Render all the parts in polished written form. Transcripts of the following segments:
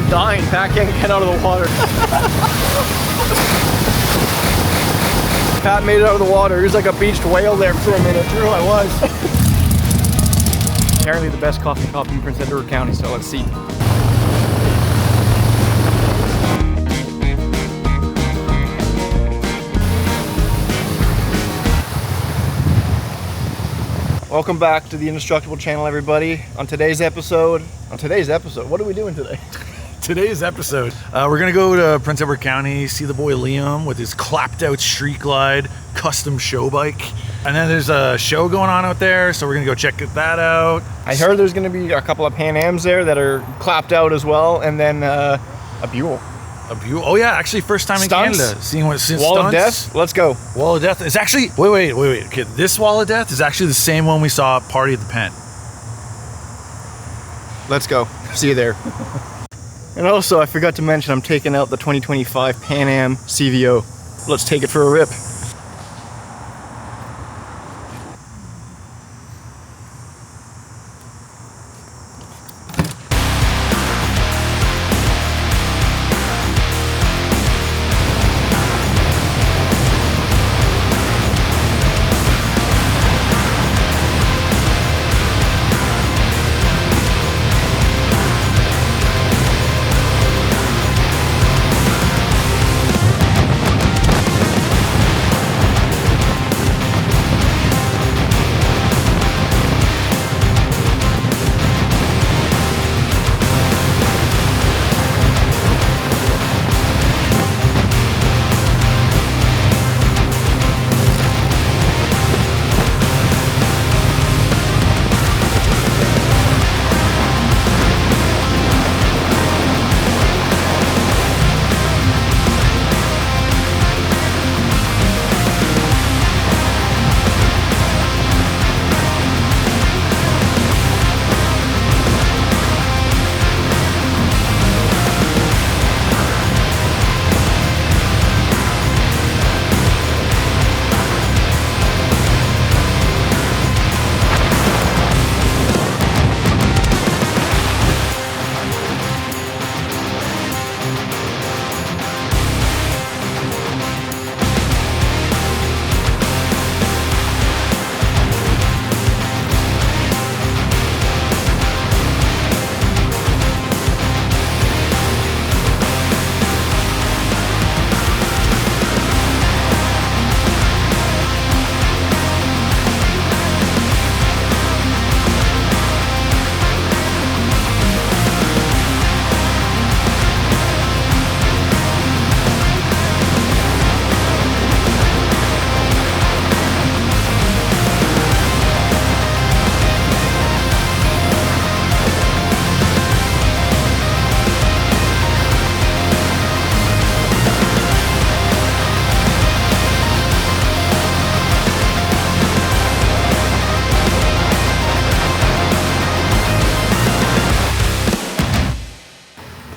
I'm dying. Pat can't get out of the water. Pat made it out of the water. He was like a beached whale there for a minute. True, I was. Apparently the best coffee shop in Prince Edward County, so let's see. Welcome back to the Indestructible channel, everybody. On today's episode, what are we doing today? Today's episode, we're gonna go to Prince Edward County, see the boy Liam with his clapped out Street Glide custom show bike. And then there's a show going on out there, so we're gonna go check that out. I heard there's gonna be a couple of Pan Ams there that are clapped out as well, and then a Buell. A Buell? Oh yeah, actually first time Stunts? in Canada. Seeing what Wall stunts. of Death, let's go. Wall of Death is actually, wait. Okay, this Wall of Death is actually the same one we saw at Party at the Pen. Let's go, see you there. And also, I forgot to mention, I'm taking out the 2025 Pan Am CVO. Let's take it for a rip.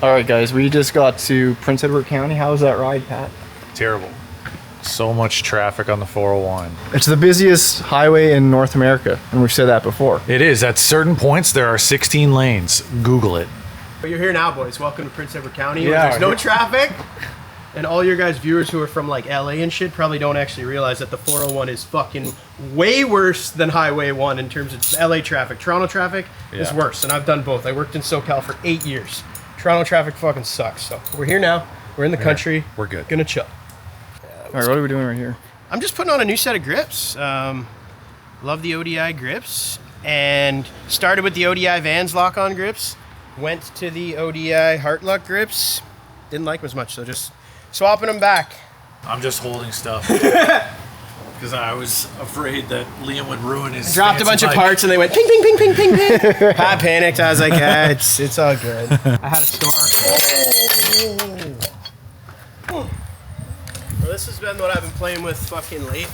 Alright guys, we just got to Prince Edward County. How was that ride, Pat? Terrible. So much traffic on the 401. It's the busiest highway in North America, and we've said that before. It is. At certain points, there are 16 lanes. Google it. But you're here now, boys. Welcome to Prince Edward County. Yeah. Where there's no traffic. And all your guys' viewers who are from like LA and shit probably don't actually realize that the 401 is fucking way worse than Highway 1 in terms of LA traffic. Toronto traffic is worse, and I've done both. I worked in SoCal for 8 years. Toronto traffic fucking sucks. So we're here now. We're in the country. We're good. Gonna chill. Alright, what are we doing right here? I'm just putting on a new set of grips. Love the ODI grips. And started with the ODI Vans lock-on grips. Went to the ODI Heartlock grips. Didn't like them as much, so just swapping them back. I'm just holding stuff. Because I was afraid that Liam would ruin his Dropped a bunch of parts and they went ping, ping, ping, ping, ping, ping. I panicked. I was like, yeah, it's all good. I had a store. Well, this has been what I've been playing with fucking lately.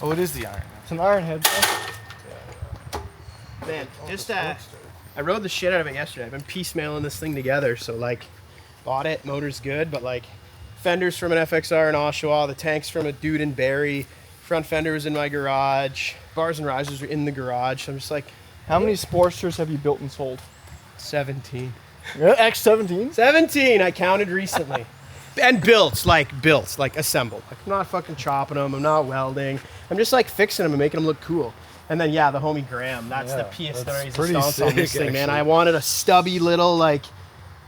Oh, it is the iron. It's an iron head, bro. Man, just I rode the shit out of it yesterday. I've been piecemealing this thing together, so like, bought it, motor's good, but like, fenders from an FXR in Oshawa, the tanks from a dude in Barrie, front fender was in my garage, bars and risers were in the garage. So I'm just like, how many Sportsters have you built and sold? 17. X17? 17, I counted recently. And built, like assembled. Like, I'm not fucking chopping them, I'm not welding. I'm just like fixing them and making them look cool. And then, yeah, the homie Graham, that's the piece de resistance on this thing, man. I wanted a stubby little, like,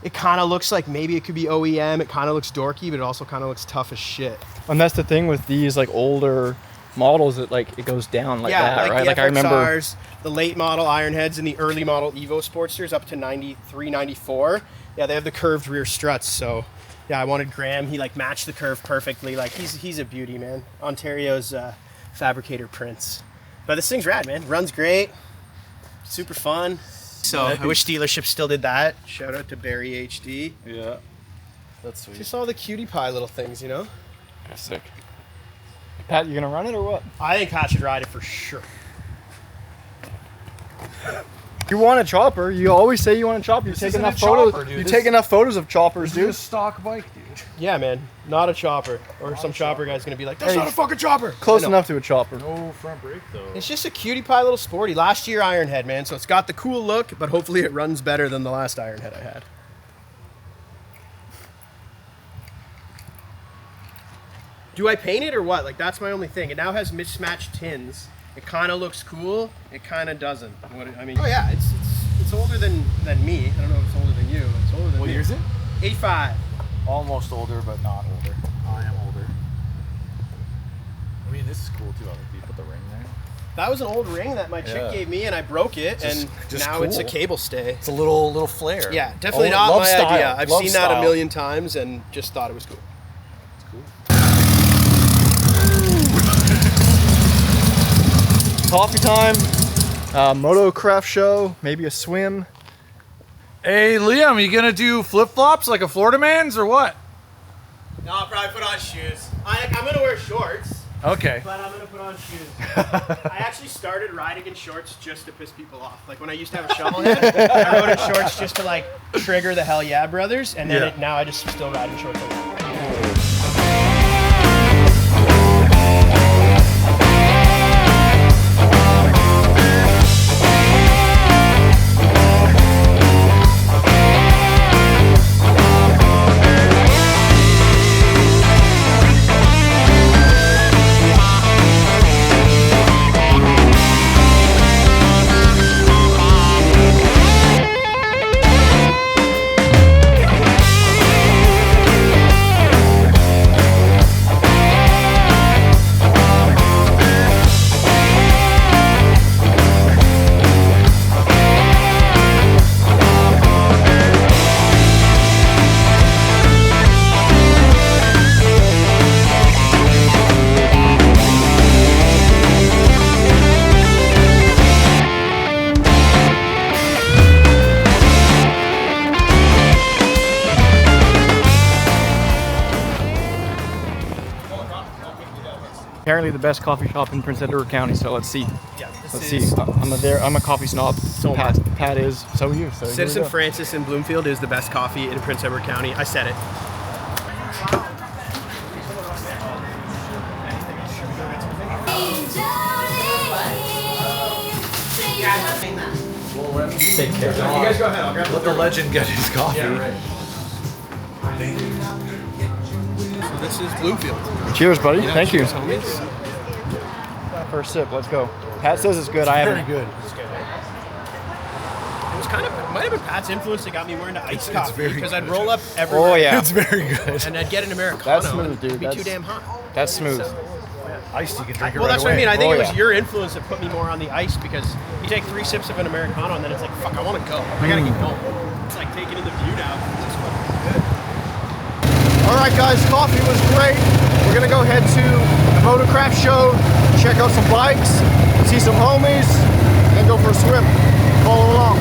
it kind of looks like maybe it could be OEM. It kind of looks dorky, but it also kind of looks tough as shit. And that's the thing with these like older models, that like it goes down like that, like right? the Like I remember FXRs, the late model Ironheads and the early model Evo Sportsters up to 93, 94. Yeah, they have the curved rear struts. So yeah, I wanted Graham. He like matched the curve perfectly. Like he's a beauty, man. Ontario's fabricator prince. But this thing's rad, man. Runs great. Super fun. So I wish dealerships still did that. Shout out to Barry HD. Yeah. That's sweet. Just all the cutie pie little things, you know? That's sick. Pat, you gonna run it or what? I think Pat should ride it for sure. You want a chopper? You always say you want a chopper. You take enough photos. You take enough photos of choppers, dude. This is a stock bike, dude. Yeah, man. Not a chopper. Or some chopper guy's gonna be like, that's not a fucking chopper. Close enough to a chopper. No front brake though. It's just a cutie pie little sporty. Last year Ironhead, man. So it's got the cool look, but hopefully it runs better than the last Ironhead I had. Do I paint it or what? Like, that's my only thing. It now has mismatched tins. It kind of looks cool. It kind of doesn't. I mean, oh yeah, it's older than me. I don't know if it's older than you, but it's older than me. What year is it? 85. Almost older, but not older. I am older. I mean, this is cool too. You put the ring there. That was an old ring that my chick gave me, and I broke it, and now it's a cable stay. It's a little flare. Yeah, definitely not my idea. I've seen that a million times and just thought it was cool. It's cool. Coffee time, Moto Craft show, maybe a swim. Hey, Liam, you gonna do flip-flops like a Florida man's or what? No, I'll probably put on shoes. I'm gonna wear shorts. Okay. But I'm gonna put on shoes. I actually started riding in shorts just to piss people off. Like when I used to have a shovel head, I rode in shorts just to like trigger the Hell Yeah brothers, and then now I just still ride in shorts. Apparently the best coffee shop in Prince Edward County, so let's see. Yeah, Let's see. I'm a coffee snob. So Pat is. So are you. So Citizen Francis in Bloomfield is the best coffee in Prince Edward County. I said it. Take care. You guys go ahead. I'll grab Let the legend get his coffee. right. So this is Bloomfield. Cheers, buddy. Thank you. Cheers, homies. First sip. Let's go. Pat says it's good. I haven't. Very good. It was kind of, it might have been Pat's influence that got me more into iced coffee because I'd roll up everywhere. Oh yeah. It's very good. And I'd get an Americano. That's smooth, dude. It'd be That's- too damn hot. That's smooth. Iced, you can drink it Well, right that's away. what I mean. I think Oh, it was yeah. your influence that put me more on the ice because you take 3 sips of an Americano and then it's like, fuck, I want to go. I gotta keep going. It's like taking in the view now. It's just fucking good. All right, guys. Coffee was great. We're gonna go head to the Motocraft show, check out some bikes, see some homies, and then go for a swim. Follow along.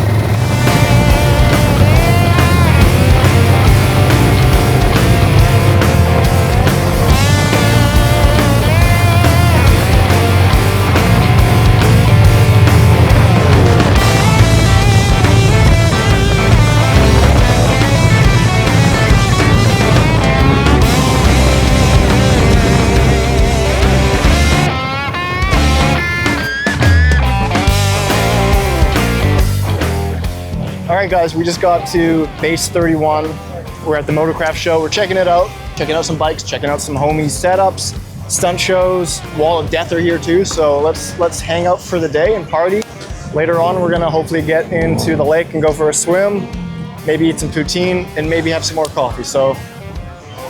All right, guys, we just got to base 31. We're at the Motocraft show. We're checking it out, checking out some bikes, checking out some homies setups, stunt shows. Wall of Death are here too, so let's hang out for the day and party. Later on, we're gonna hopefully get into the lake and go for a swim, maybe eat some poutine, and maybe have some more coffee. So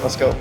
let's go.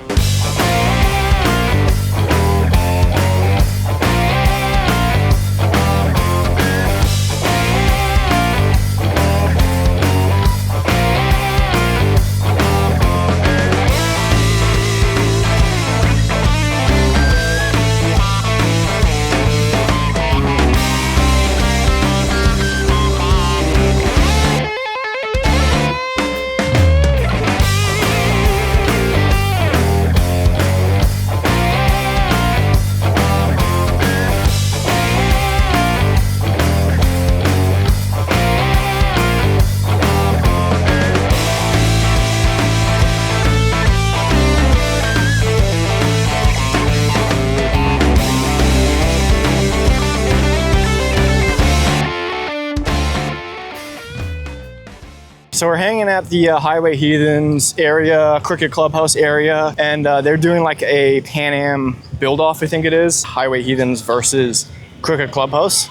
So we're hanging at the Highway Heathens area, Cricket Clubhouse area, and they're doing like a Pan Am build-off, I think it is. Highway Heathens versus Cricket Clubhouse.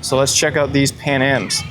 So let's check out these Pan Ams.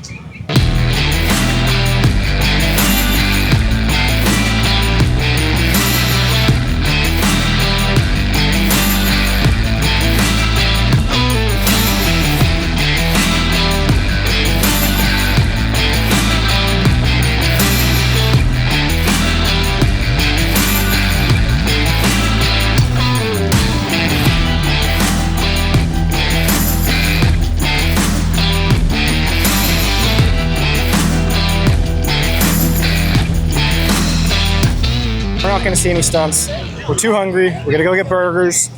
We're not gonna see any stunts. We're too hungry. We're gonna go get burgers.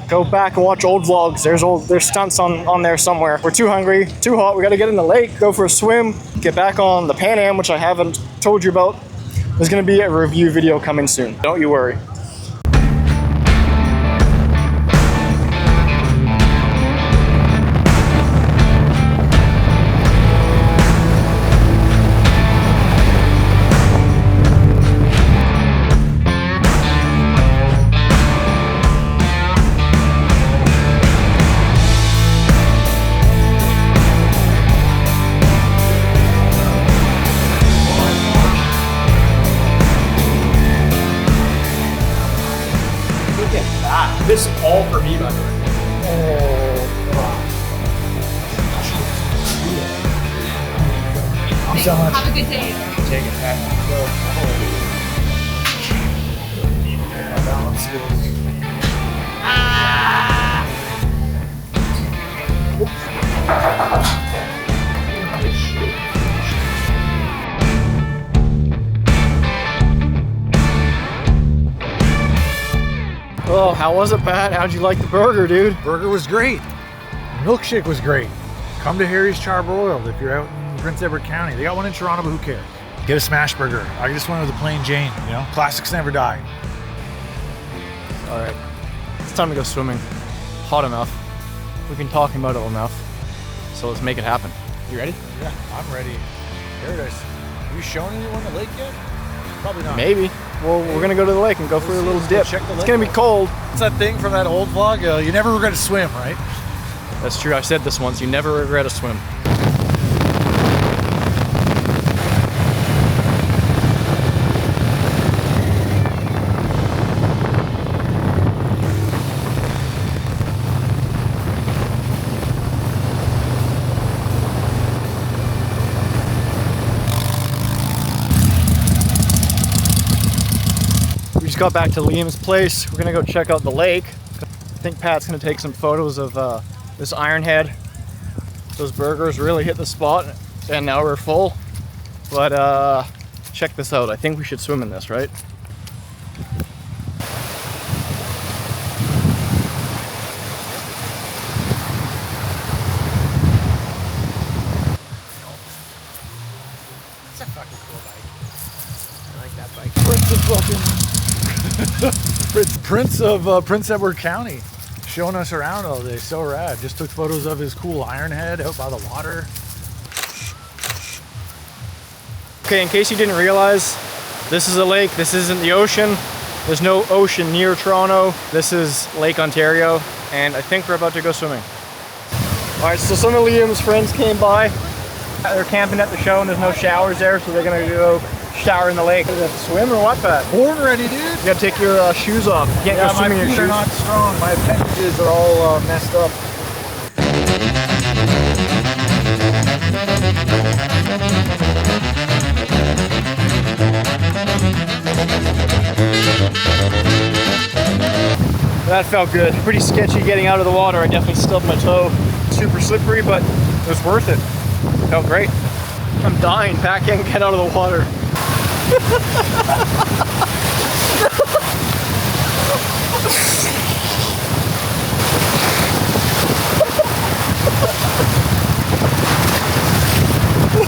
Go back and watch old vlogs. There's stunts on there somewhere. We're too hungry, too hot. We gotta get in the lake, go for a swim, get back on the Pan Am, which I haven't told you about. There's gonna be a review video coming soon. Don't you worry. This is all for me, by the way. I'm so much. Have a good day. Take it back. Oh, how was it, Pat? How'd you like the burger, dude? Burger was great. Milkshake was great. Come to Harry's Charbroiled if you're out in Prince Edward County. They got one in Toronto, but who cares? Get a smash burger. I just went with a plain Jane, you know? Classics never die. All right, it's time to go swimming. Hot enough. We've been talking about it enough. So let's make it happen. You ready? Yeah, I'm ready. Paradise. Have you shown anyone the lake yet? Probably not. Maybe. Well, we're gonna go to the lake and go for a little dip. Check the It's lake. gonna be cold. It's that thing from that old vlog. You never regret a swim, right? That's true. I said this once. You never regret a swim. We just got back to Liam's place. We're gonna go check out the lake. I think Pat's gonna take some photos of this Ironhead. Those burgers really hit the spot, and now we're full. But check this out. I think we should swim in this, right? It's a fucking cool bike. I like that bike. Prince of Prince Edward County, showing us around all day. So rad. Just took photos of his cool Ironhead out by the water. Okay, in case you didn't realize, this is a lake, this isn't the ocean. There's no ocean near Toronto. This is Lake Ontario, and I think we're about to go swimming. All right, so some of Liam's friends came by. They're camping at the show and there's no showers there, so they're gonna go shower in the lake. You have to swim or what, Pat? Born ready, dude. You gotta take your shoes off. You can't go swimming in your shoes. My feet are not strong. My appendages are all messed up. That felt good. Pretty sketchy getting out of the water. I definitely stubbed my toe. Super slippery, but it was worth it. Felt great. I'm dying. Pat can't get out of the water.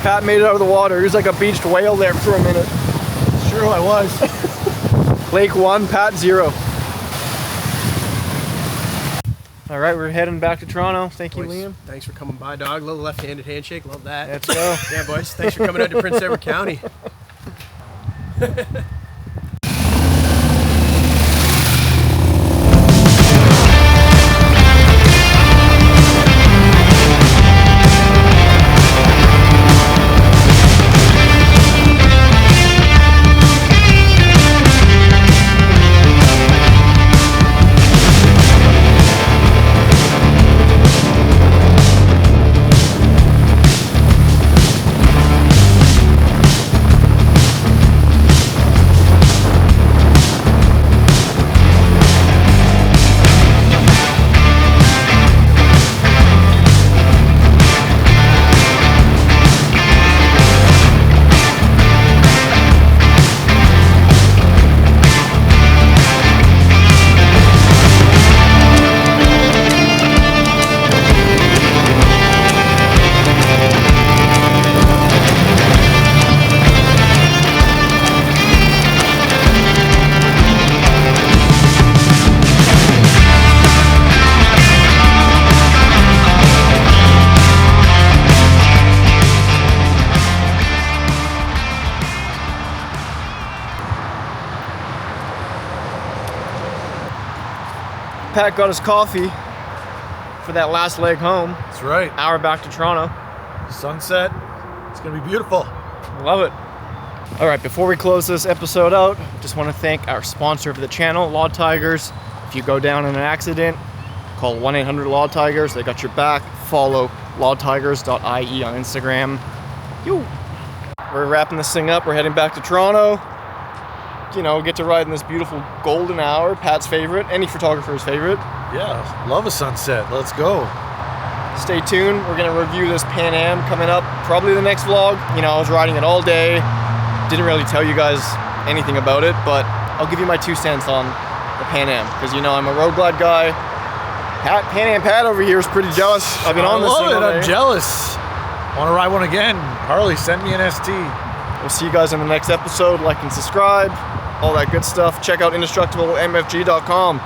Pat made it out of the water. He was like a beached whale there for a minute. Sure, I was. Lake 1, Pat 0. All right, we're heading back to Toronto. Thank you, Liam. Thanks for coming by, dog. Little left-handed handshake. Love that. Let's go. Yeah, boys. Thanks for coming out to Prince Edward County. Pat got his coffee for that last leg home. That's right. Hour back to Toronto. Sunset. It's gonna be beautiful. Love it. All right, before we close this episode out, just want to thank our sponsor of the channel, Law Tigers. If you go down in an accident, call 1-800-LAW Tigers. They got your back. Follow lawtigers.ie on Instagram. We're wrapping this thing up. We're heading back to Toronto. You know, get to ride in this beautiful golden hour, Pat's favorite, any photographer's favorite. Yeah, love a sunset. Let's go. Stay tuned. We're gonna review this Pan Am coming up, probably the next vlog. You know, I was riding it all day. Didn't really tell you guys anything about it, but I'll give you my 2 cents on the Pan Am, because you know I'm a road glide guy. Pan Am Pat over here is pretty jealous. I've been on this thing all day. I'm jealous. Want to ride one again? Harley, send me an ST. We'll see you guys in the next episode. Like and subscribe, all that good stuff. Check out indestructible MFG.com.